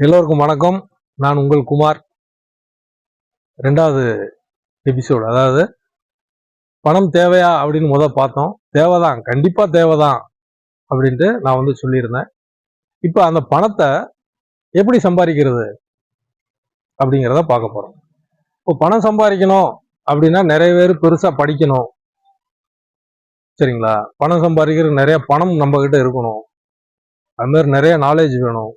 எல்லோருக்கும் வணக்கம். நான் உங்கள் குமார். ரெண்டாவது எபிசோடு. அதாவது பணம் தேவையா அப்படின்னு பார்த்தோம். தேவைதான், கண்டிப்பா தேவைதான் அப்படின்ட்டு நான் சொல்லியிருந்தேன். இப்ப அந்த பணத்தை எப்படி சம்பாதிக்கிறது அப்படிங்கிறத பார்க்க போறோம். இப்போ பணம் சம்பாதிக்கணும் அப்படின்னா நிறைய பேர் பெருசா படிக்கணும். சரிங்களா? பணம் சம்பாதிக்கிறது நிறைய பணம் நம்ம கிட்ட இருக்கணும். அது மாதிரி நிறைய நாலேஜ் வேணும்.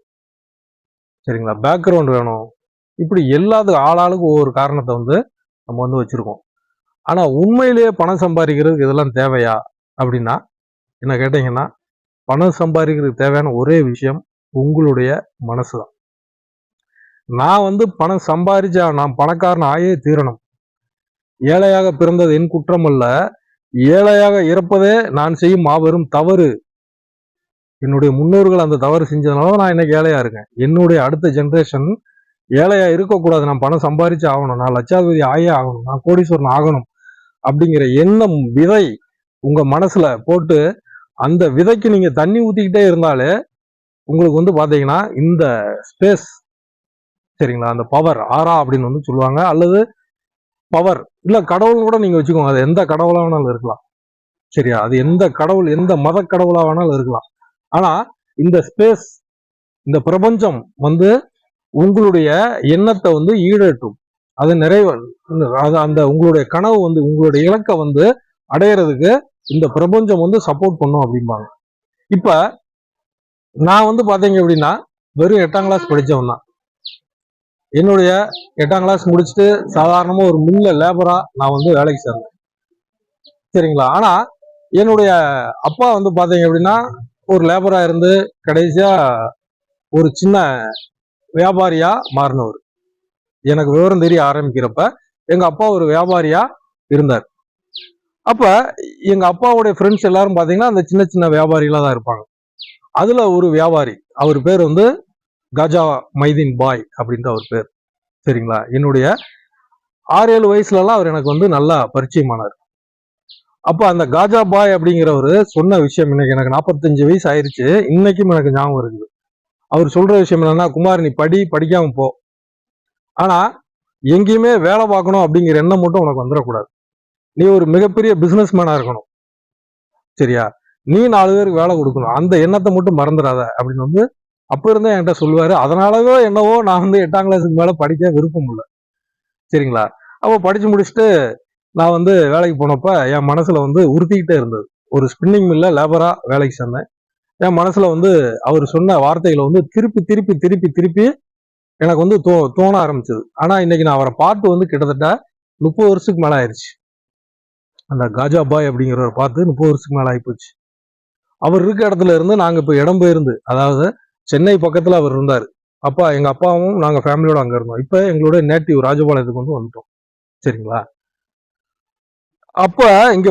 சரிங்களா? பேக்ரவுண்ட் வேணும். இப்படி எல்லாத்துக்கும் ஆளாளுக்கு ஒவ்வொரு காரணத்தை நம்ம வச்சிருக்கோம். ஆனா உண்மையிலேயே பணம் சம்பாதிக்கிறதுக்கு இதெல்லாம் தேவையா அப்படின்னா என்ன கேட்டீங்கன்னா, பணம் சம்பாதிக்கிறதுக்கு தேவையான ஒரே விஷயம் உங்களுடைய மனசு தான். நான் பணம் சம்பாதிச்சா நான் பணக்காரன் ஆயே தீரணும். ஏழையாக பிறந்தது என் குற்றம் அல்ல, ஏழையாக இறப்பதே நான் செய்யும் மாபெரும் தவறு. என்னுடைய முன்னோர்கள் அந்த தவறு செஞ்சதுனால நான் இன்னைக்கு ஏழையா இருக்கேன். என்னுடைய அடுத்த ஜென்ரேஷன் ஏழையா இருக்கக்கூடாது. நான் பணம் சம்பாதிச்சு ஆகணும், நான் லட்சாதிபதி ஆயே ஆகணும், நான் கோடீஸ்வரன் ஆகணும் அப்படிங்கிற எண்ணம் விதை உங்க மனசுல போட்டு அந்த விதைக்கு நீங்க தண்ணி ஊத்திக்கிட்டே இருந்தாலே உங்களுக்கு பாத்தீங்கன்னா இந்த ஸ்பேஸ், சரிங்களா, அந்த பவர் ஆரா அப்படின்னு சொல்லுவாங்க. அல்லது பவர் இல்ல கடவுள் கூட நீங்க வச்சுக்கோங்க. அது எந்த கடவுளா வேணாலும் இருக்கலாம். சரியா? அது எந்த கடவுள், எந்த மத கடவுளா வேணாலும் இருக்கலாம். ஆனா இந்த ஸ்பேஸ், இந்த பிரபஞ்சம் உங்களுடைய எண்ணத்தை ஈடேற்றும். அது நிறைவு, அது அந்த உங்களுடைய கனவு உங்களுடைய இலக்கை அடையிறதுக்கு இந்த பிரபஞ்சம் சப்போர்ட் பண்ணும் அப்படிம்பாங்க. இப்ப நான் பாத்தீங்க அப்படின்னா வெறும் 8ஆம் கிளாஸ் படிச்சவன் தான். என்னுடைய 8ஆம் கிளாஸ் முடிச்சுட்டு சாதாரணமா ஒரு மில்ல லேபரா நான் வேலைக்கு சேர்ந்தேன். சரிங்களா? ஆனா என்னுடைய அப்பா பாத்தீங்க அப்படின்னா ஒரு லேபரா இருந்து கடைசியா ஒரு சின்ன வியாபாரியா மாறினவர். எனக்கு விவரம் தெரிய ஆரம்பிக்கிறப்ப எங்க அப்பா ஒரு வியாபாரியா இருந்தார். அப்ப எங்க அப்பாவுடைய ஃப்ரெண்ட்ஸ் எல்லாரும் பாத்தீங்கன்னா அந்த சின்ன சின்ன வியாபாரிகளா தான் இருப்பாங்க. அதுல ஒரு வியாபாரி, அவர் பேர் காஜா மைதீன் பாய் அப்படின்ட்டு அவர் பேர். சரிங்களா? என்னுடைய 6-7 வயசுல எல்லாம் அவர் எனக்கு நல்லா பரிச்சயமானார். அப்ப அந்த காஜா பாய் அப்படிங்கிறவரு சொன்ன விஷயம், இன்னைக்கு எனக்கு 45 வயசு ஆயிருச்சு, இன்னைக்கும் எனக்கு ஞாபகம் இருக்குது. அவர் சொல்ற விஷயம் என்னன்னா, குமார் நீ படிக்காம போ, ஆனா எங்கேயுமே வேலை பார்க்கணும் அப்படிங்கிற எண்ணம் மட்டும் உனக்கு வந்துடக்கூடாது. நீ ஒரு மிகப்பெரிய பிசினஸ் மேனா இருக்கணும். சரியா? நீ 4 பேருக்கு வேலை கொடுக்கணும், அந்த எண்ணத்தை மட்டும் மறந்துடாத அப்படின்னு அப்ப இருந்தே என்கிட்ட சொல்லுவாரு. அதனாலவோ என்னவோ நான் 8ஆம் கிளாஸுக்கு மேல படிக்க விருப்பம் இல்லை. சரிங்களா? அப்போ படிச்சு முடிச்சுட்டு நான் வேலைக்கு போனப்ப என் மனசுல உறுத்திக்கிட்டே இருந்தது. ஒரு ஸ்பின்னிங் மில்ல லேபரா வேலைக்கு சேர்ந்தேன். என் மனசுல அவர் சொன்ன வார்த்தைகளை திருப்பி திருப்பி திருப்பி திருப்பி எனக்கு தோண ஆரம்பிச்சது. ஆனா இன்னைக்கு நான் அவரை பார்த்து கிட்டத்தட்ட 30 வருஷத்துக்கு மேல ஆயிடுச்சு. அந்த காஜா பாய் அப்படிங்கிறவரை பார்த்து 30 வருஷத்துக்கு மேல ஆயிப்போச்சு. அவர் இருக்க இடத்துல இருந்து நாங்க இப்ப இடம் பெயர்ந்து, அதாவது சென்னை பக்கத்துல அவர் இருந்தாரு. அப்பா எங்க அப்பாவும் நாங்க ஃபேமிலியோட அங்க இருந்தோம். இப்ப எங்களுடைய நேட்டிவ் ராஜபாளையத்துக்கு வந்துட்டோம். சரிங்களா? அப்ப இங்க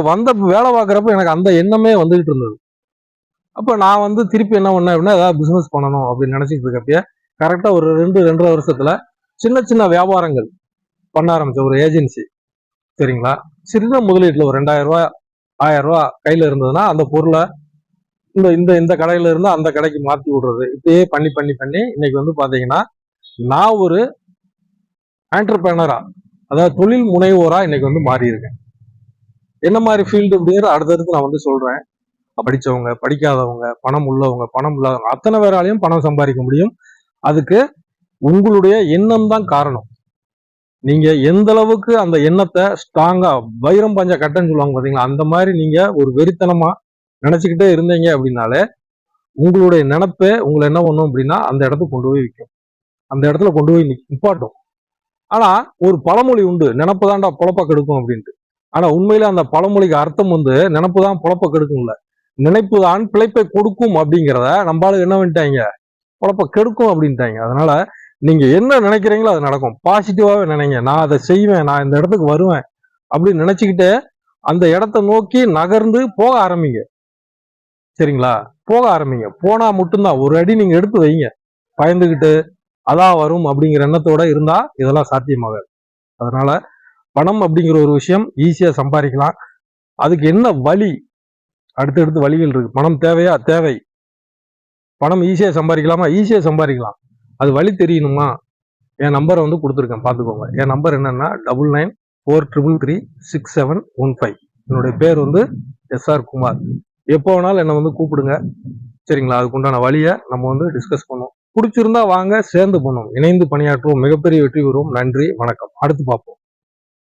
வேலை பார்க்கறப்ப எனக்கு அந்த எண்ணமே வந்துகிட்டு இருந்தது. அப்ப நான் திருப்பி என்ன பண்ணேன் அப்படின்னா, ஏதாவது பிசினஸ் பண்ணணும் அப்படின்னு நினைச்சிட்டு இருக்கப்ப கரெக்டா ஒரு 2-2.5 வருஷத்துல சின்ன சின்ன வியாபாரங்கள் பண்ண ஆரம்பிச்ச ஒரு ஏஜென்சி. சரிங்களா? சிறிய முதலீட்டுல ஒரு 2000 ரூபாய் 1000 ரூபாய் கையில இருந்ததுன்னா அந்த பொருளை இந்த இந்த இந்த கடையில இருந்து அந்த கடைக்கு மாத்தி விடுறது, இப்படியே பண்ணி பண்ணி பண்ணி இன்னைக்கு பாத்தீங்கன்னா நான் ஒரு ஆண்டர்பிரனரா, அதாவது தொழில் முனைவோரா இன்னைக்கு மாறி இருக்கேன். என்ன மாதிரி ஃபீல்டு அப்படிங்கிற அடுத்தடுத்து நான் சொல்றேன். படிச்சவங்க, படிக்காதவங்க, பணம் உள்ளவங்க, பணம் இல்லாதவங்க, அத்தனை பேராலையும் பணம் சம்பாதிக்க முடியும். அதுக்கு உங்களுடைய எண்ணம் தான் காரணம். நீங்க எந்த அளவுக்கு அந்த எண்ணத்தை ஸ்ட்ராங்கா, வைரம் பஞ்ச கட்டன்னு சொல்லுவாங்க பாத்தீங்களா, அந்த மாதிரி நீங்க ஒரு வெறித்தனமா நினைச்சுக்கிட்டே இருந்தீங்க அப்படின்னாலே உங்களுடைய நினைப்பே உங்களை என்ன பண்ணும் அப்படின்னா அந்த இடத்துக்கு கொண்டு போய் வைக்கும், அந்த இடத்துல கொண்டு போய் நிப்பாட்டும். ஆனா ஒரு பழமொழி உண்டு, நினப்பு தான்டா பொழப்ப கெடுக்கும் அப்படின்ட்டு. ஆனா உண்மையில அந்த பழமொழிக்கு அர்த்தம் நினப்பு தான் பொழப்ப கெடுக்கும்ல, நினைப்பு தான் பிழைப்பை கொடுக்கும் அப்படிங்கிறத நம்மளால என்ன பண்ணிட்டாங்க, பொழப்ப கெடுக்கும் அப்படின்ட்டாங்க. அதனால நீங்க என்ன நினைக்கிறீங்களோ அது நடக்கும். பாசிட்டிவாவே நினைங்க, நான் அதை செய்வேன், நான் இந்த இடத்துக்கு வருவேன் அப்படின்னு நினைச்சுக்கிட்டே அந்த இடத்த நோக்கி நகர்ந்து போக ஆரம்பிங்க. சரிங்களா? போக ஆரம்பிங்க. போனா மட்டும்தான், ஒரு அடி நீங்க எடுத்து வைங்க. பயந்துகிட்டு அதான் வரும் அப்படிங்கிற எண்ணத்தோட இருந்தா இதெல்லாம் சாத்தியமாகாது. அதனால பணம் அப்படிங்கிற ஒரு விஷயம் ஈஸியா சம்பாதிக்கலாம். அதுக்கு என்ன வழி, அடுத்தடுத்து வழிகள் இருக்கு. பணம் தேவையா? தேவை. பணம் ஈஸியா சம்பாதிக்கலாமா? ஈஸியா சம்பாதிக்கலாம். அது வழி தெரியணுமா, என் நம்பரை வந்து கொடுத்துருக்கேன், பார்த்துக்கோங்க. என் நம்பர் என்னன்னா 9943336715. என்னுடைய பேர் வந்து SR குமார். எப்போ வேணாலும் என்னை வந்து கூப்பிடுங்க, சரிங்களா? அதுக்குண்டான வழியை நம்ம வந்து டிஸ்கஸ் பண்ணுவோம். பிடிச்சிருந்தா வாங்க, சேர்ந்து பண்ணுவோம், இணைந்து பணியாற்றுவோம், மிகப்பெரிய வெற்றி பெறுவோம். நன்றி, வணக்கம். அடுத்து பார்ப்போம்.